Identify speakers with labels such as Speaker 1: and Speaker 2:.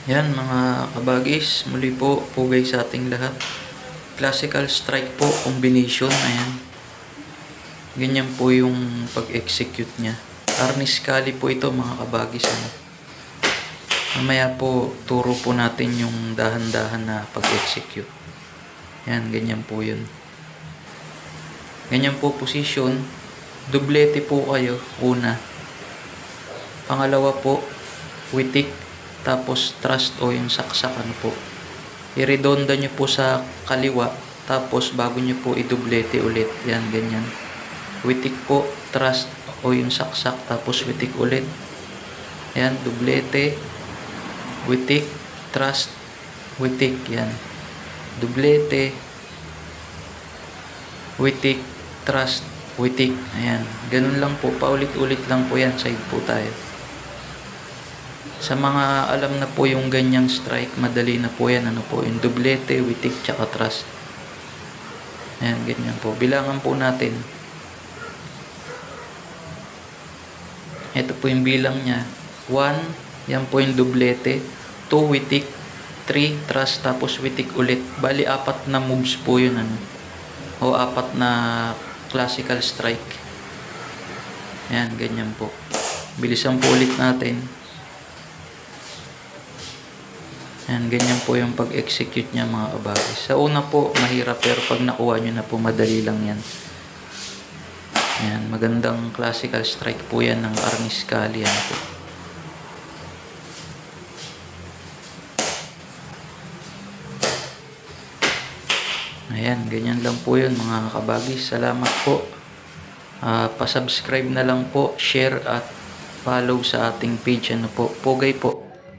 Speaker 1: Yan mga kabagis, muli po pugay sa ating lahat. Classical strike po, combination, ayan. Ganyan po yung pag-execute niya. Arniscali po ito mga kabagis. Ano. Mamaya po, turo po natin yung dahan-dahan na pag-execute. Yan, ganyan po yun. Ganyan po position. Dublete po kayo, una. Pangalawa po, witik, tapos thrust o yung saksak ano po. I-redonda nyo po sa kaliwa, tapos bago nyo po i-dublete ulit. Yan, ganyan. Witik po, thrust o yung saksak, tapos witik ulit. Yan, dublete, witik, thrust, witik. Yan. Dublete, witik, thrust, witik. Ayan. Ganun lang po. Paulit-ulit lang po yan. Side po tayo. Sa mga alam na po yung ganyang strike, madali na po yan. Ano po? Yung dublete, witik, tsaka thrust. Ayan. Ganyan po. Bilangan po natin. Ito po yung bilang niya. 1. Yan po yung dublete. 2 witik. 3 thrust, tapos witik ulit. Bali, 4 na moves po yun. Ano? O 4 na classical strike. Ayan, ganyan po. Bilisan po ulit natin. Ayan, ganyan po yung pag-execute niya mga kabagis. Sa una po, mahirap, pero pag nakuha nyo na po, madali lang yan. Ayan, magandang classical strike po yan ng Arniscali. Yan po. Ayan, ganyan lang po yun mga kabagis. Salamat po. Pa-subscribe na lang po, share at follow sa ating page. Ano po, pugay po.